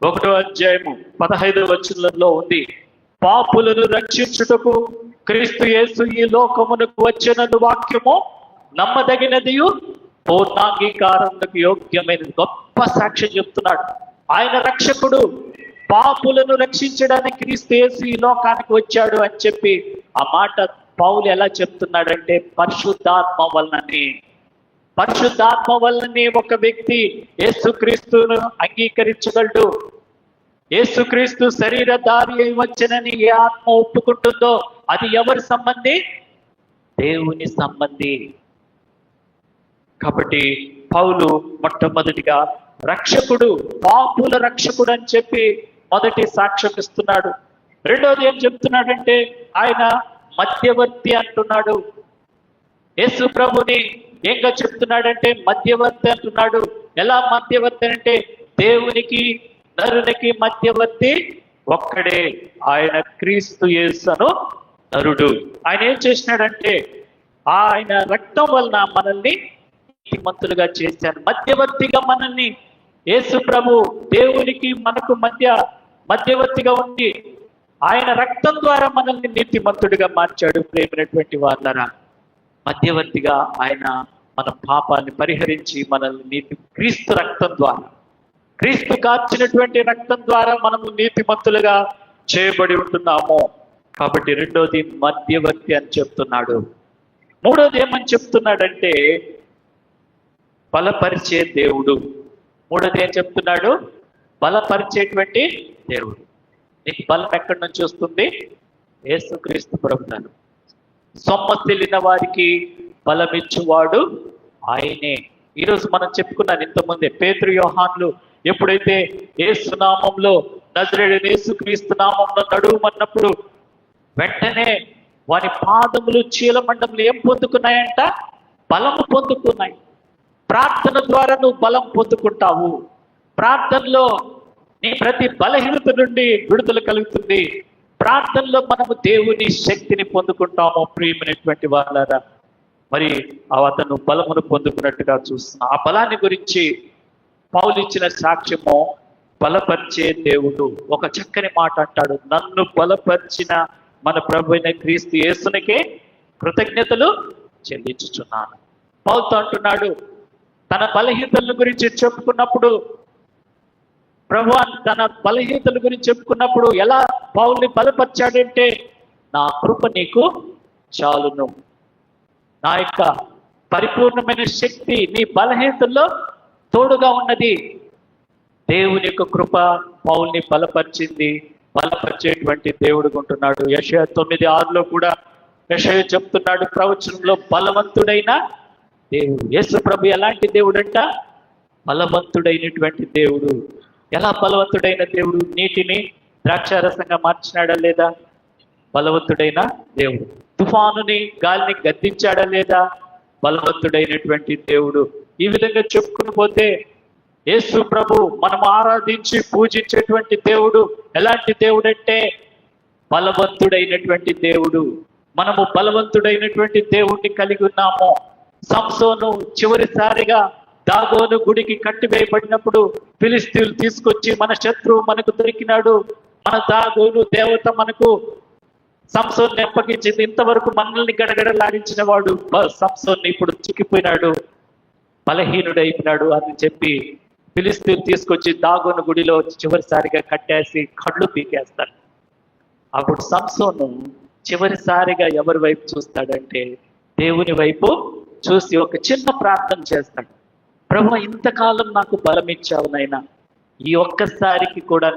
Speaker 1: 1వ అధ్యాయము 15వ వచనంలో ఉంది, పాపులను రక్షించుటకు క్రీస్తు యేసు ఈ లోకమునకు వచ్చినను వాక్యము నమ్మదగినదియు పూర్ణాంగీకారమునకు యోగ్యమైనది. గొప్ప సాక్ష్యం చెప్తున్నాడు. ఆయన రక్షకుడు, పాపులను రక్షించడానికి క్రీస్తు యేసు ఈ లోకానికి వచ్చాడు అని చెప్పి ఆ మాట పౌలు ఎలా చెప్తున్నాడంటే, పరిశుద్ధాత్మ వల్లనే ఒక వ్యక్తి యేసుక్రీస్తును అంగీకరించగలడు. యేసుక్రీస్తు శరీరధారి అయి వచ్చనని ఏ ఆత్మ ఒప్పుకుంటుందో అది ఎవరి సంబంధి? దేవుని సంబంధి. కాబట్టి పౌలు మొట్టమొదటిగా రక్షకుడు, పాపుల రక్షకుడు అని చెప్పి మొదటి సాక్ష్యం ఇస్తున్నాడు. రెండోది ఏం చెప్తున్నాడంటే, ఆయన మధ్యవర్తి అంటున్నాడు. యేసు ప్రభుని ఏంగా చెప్తున్నాడంటే మధ్యవర్తి అంటున్నాడు. ఎలా మధ్యవర్తి అంటే, దేవునికి నరునికి మధ్యవర్తి ఒక్కడే, ఆయన క్రీస్తు యేసును నరుడు. ఆయన ఏం చేసినాడంటే, ఆయన రక్తం వలన మనల్ని నీతిమంతులుగా చేశాడు. మధ్యవర్తిగా మనల్ని యేసు ప్రభు దేవునికి మనకు మధ్యవర్తిగా ఉండి ఆయన రక్తం ద్వారా మనల్ని నీతిమంతుడిగా మార్చాడు. ప్రేమైనటువంటి వాళ్ళరా, మధ్యవర్తిగా ఆయన మన పాపాన్ని పరిహరించి మనల్ని క్రీస్తు రక్తం ద్వారా, క్రీస్తు కార్చినటువంటి రక్తం ద్వారా మనము నీతిమంతులుగా చేయబడి ఉంటున్నాము. కాబట్టి రెండోది మధ్యవర్తి అని చెప్తున్నాడు. మూడోది ఏమని చెప్తున్నాడంటే, బలపరిచే దేవుడు. మూడోది ఏం చెప్తున్నాడు? బలపరిచేటువంటి దేవుడు. నీకు బలం ఎక్కడి నుంచి వస్తుంది? యేసుక్రీస్తు ప్రభువును. సొమ్మసిల్లిన వారికి బలమిచ్చువాడు ఆయనే. ఈరోజు మనం చెప్పుకున్నాను ఇంతకుముందే, పేతురు యోహాన్లు ఎప్పుడైతే యేసు నామంలో, నజరేయుడైన యేసుక్రీస్తు నామంలో నడువమన్నప్పుడు వెంటనే వారి పాదములు చీలమండములు ఏం పొందుకున్నాయంట? బలము పొందుకున్నాయి. ప్రార్థన ద్వారా నువ్వు బలం పొందుకుంటావు. ప్రార్థనలో నీ ప్రతి బలహీనత నుండి విడుదల కలుగుతుంది. ప్రార్థనలో మనము దేవుని శక్తిని పొందుకుంటాము. ప్రియమైనటువంటి వాళ్ళరా, మరి అతను బలమును పొందుకున్నట్టుగా చూస్తున్నా. ఆ బలాన్ని గురించి పౌలు ఇచ్చిన సాక్ష్యము, బలపరిచే దేవుడు. ఒక చక్కని మాట అంటాడు, నన్ను బలపరిచిన మన ప్రభు అయిన క్రీస్తు యేసునికే కృతజ్ఞతలు చెల్లించుచున్నాను. పౌలుతో అంటున్నాడు, తన బలహీనతల గురించి చెప్పుకున్నప్పుడు, ప్రభు తన బలహీనతల గురించి చెప్పుకున్నప్పుడు ఎలా పౌల్ని బలపరిచాడంటే, నా కృప నీకు చాలును, నా యొక్క పరిపూర్ణమైన శక్తి నీ బలహీనతల్లో తోడుగా ఉన్నది. దేవుని యొక్క కృప పౌల్ని బలపరిచింది. బలపరిచేటువంటి దేవుడు ఉంటున్నాడు. యెషయా 9:6 కూడా యెషయా చెప్తున్నాడు ప్రవచనంలో, బలవంతుడైన దేవుడు. యేసు ప్రభు ఎలాంటి దేవుడు అంట? బలవంతుడైనటువంటి దేవుడు. ఎలా బలవంతుడైన దేవుడు? నీటిని ద్రాక్షారసంగా మార్చినాడా లేదా? బలవంతుడైన దేవుడు. తుఫానుని, గాలిని గద్దించాడా లేదా? బలవంతుడైనటువంటి దేవుడు. ఈ విధంగా చెప్పుకుని పోతే యేసు ప్రభు మనం ఆరాధించి పూజించేటువంటి దేవుడు ఎలాంటి దేవుడు అంటే బలవంతుడైనటువంటి దేవుడు. మనము బలవంతుడైనటువంటి దేవుణ్ణి కలిగి ఉన్నాము. సంసోను చివరిసారిగా దాగోను గుడికి కట్టివేయబడినప్పుడు ఫిలిస్తీన్లు తీసుకొచ్చి మన శత్రువు మనకు దొరికినాడు, మన దాగోను దేవత మనకు సంసోన్ని అప్పగించింది, ఇంతవరకు మనల్ని గడగడలాడించిన వాడు సంసోన్ని ఇప్పుడు చిక్కిపోయినాడు, బలహీనుడైపోయినాడు అని చెప్పి ఫిలిస్తీన్లు తీసుకొచ్చి దాగోను గుడిలో చివరిసారిగా కట్టేసి కళ్ళు పీకేస్తారు. అప్పుడు సంసోను చివరిసారిగా ఎవరి వైపు చూస్తాడంటే దేవుని వైపు చూసి ఒక చిన్న ప్రార్థన చేస్తాడు. ప్రభు, ఇంతకాలం నాకు బలం ఇచ్చావు నైనా, ఈ ఒక్కసారికి కూడా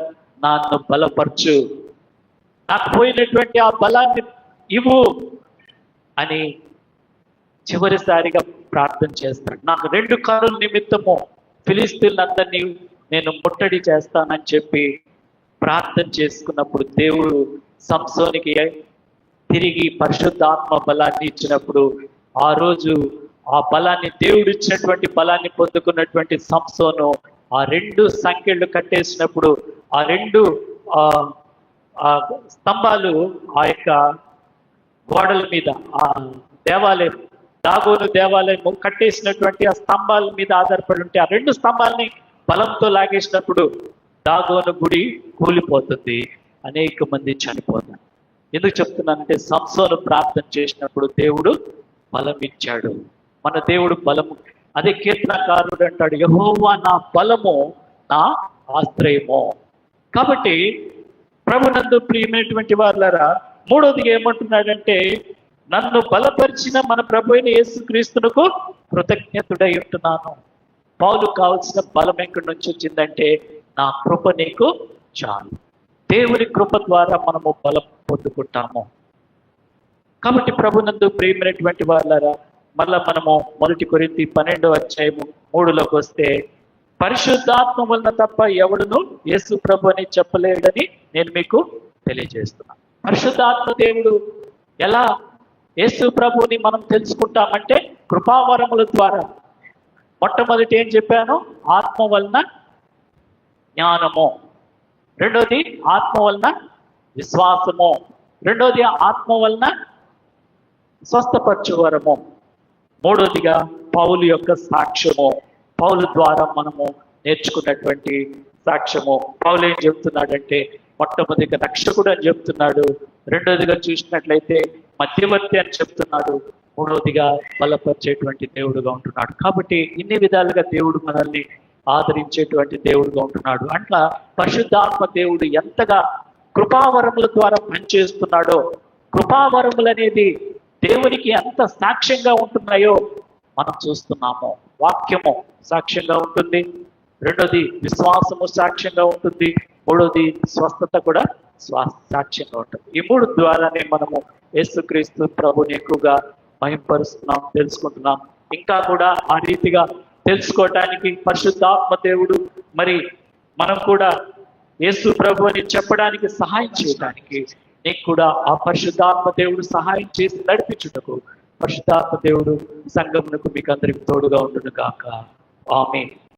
Speaker 1: నన్ను బలపరచు, నాకు పోయినటువంటి ఆ బలాన్ని ఇవ్వు అని చివరిసారిగా ప్రార్థన చేస్తాడు. నాకు 2 కరుల నిమిత్తము ఫిలిస్తీన్లందరినీ నేను ముట్టడి చేస్తానని చెప్పి ప్రార్థన చేసుకున్నప్పుడు దేవుడు సంసోనికి తిరిగి పరిశుద్ధాత్మ బలాన్ని ఇచ్చినప్పుడు ఆ రోజు ఆ బలాన్ని, దేవుడు ఇచ్చినటువంటి బలాన్ని పొందుకున్నటువంటి సంసోను ఆ 2 సంకెళ్ళు కట్టేసినప్పుడు ఆ 2 స్తంభాలు ఆ యొక్క గోడల మీద, ఆ దేవాలయం దాగోను దేవాలయం కట్టేసినటువంటి ఆ స్తంభాల మీద ఆధారపడి ఉంటే ఆ 2 స్తంభాలని బలంతో లాగేసినప్పుడు దాగోను గుడి కూలిపోతుంది, అనేక మంది చనిపోతారు. ఎందుకు చెప్తున్నానంటే సంసోను ప్రార్థన చేసినప్పుడు దేవుడు బలం ఇచ్చాడు. మన దేవుడు బలము, అదే కీర్తనకారుడు అంటాడు, యెహోవా నా బలము, నా ఆశ్రయము. కాబట్టి ప్రభునందు ప్రియమైనటువంటి వారులారా, మూడోదిగా ఏమంటున్నాడంటే నన్ను బలపరిచిన మన ప్రభు అయిన యేసుక్రీస్తునకు కృతజ్ఞతుడై ఉంటున్నాను. పౌలు కావాల్సిన బలం ఎక్కడి నుంచి వచ్చిందంటే నా కృప నీకు చాలు. దేవుని కృప ద్వారా మనము బలం పొందుకుంటాము. కాబట్టి ప్రభునందు ప్రియమైనటువంటి వారులారా, మళ్ళా మనము 1 కొరింథీ 12:3 వస్తే, పరిశుద్ధాత్మ వలన తప్ప ఎవడును యేసు ప్రభు అని చెప్పలేడని నేను మీకు తెలియజేస్తున్నాను. పరిశుద్ధాత్మ దేవుడు ఎలా యేసు ప్రభుని మనం తెలుసుకుంటామంటే కృపావరముల ద్వారా. మొట్టమొదటి ఏం చెప్పాను? ఆత్మ వలన జ్ఞానము, రెండోది ఆత్మ వలన విశ్వాసము, రెండోది ఆత్మ వలన స్వస్థపరచువరము, మూడోదిగా పౌలు యొక్క సాక్ష్యము. పౌలు ద్వారా మనము నేర్చుకున్నటువంటి సాక్ష్యము. పౌలు ఏం చెప్తున్నాడంటే మొట్టమొదటిగా రక్షకుడు అని చెప్తున్నాడు, రెండోదిగా చూసినట్లయితే మధ్యవర్తి అని చెప్తున్నాడు, మూడవదిగా బలపరిచేటువంటి దేవుడుగా ఉంటున్నాడు. కాబట్టి ఇన్ని విధాలుగా దేవుడు మనల్ని ఆదరించేటువంటి దేవుడుగా ఉంటున్నాడు. అట్లా పరిశుద్ధాత్మ దేవుడు ఎంతగా కృపావరముల ద్వారా పనిచేస్తున్నాడో, కృపావరములు అనేది దేవునికి ఎంత సాక్ష్యంగా ఉంటున్నాయో మనం చూస్తున్నాము. వాక్యము సాక్ష్యంగా ఉంటుంది, రెండోది విశ్వాసము సాక్ష్యంగా ఉంటుంది, మూడోది స్వస్థత కూడా సాక్ష్యంగా ఉంటుంది. ఈ 3 ద్వారానే మనము యేసుక్రీస్తు ప్రభుని ఎక్కువగా మహింపరుస్తున్నాం, తెలుసుకుంటున్నాం. ఇంకా కూడా ఆ రీతిగా తెలుసుకోవటానికి పరిశుద్ధాత్మ దేవుడు మరి మనం కూడా యేసు ప్రభు అని చెప్పడానికి సహాయం చేయడానికి నీకు కూడా ఆ పరిశుద్ధాత్మ దేవుడు సహాయం చేసి నడిపించుటకు పరిశుద్ధాత్మ దేవుడు సంఘమునకు మీకు అందరికి తోడుగా ఉండును గాక. ఆమేన్.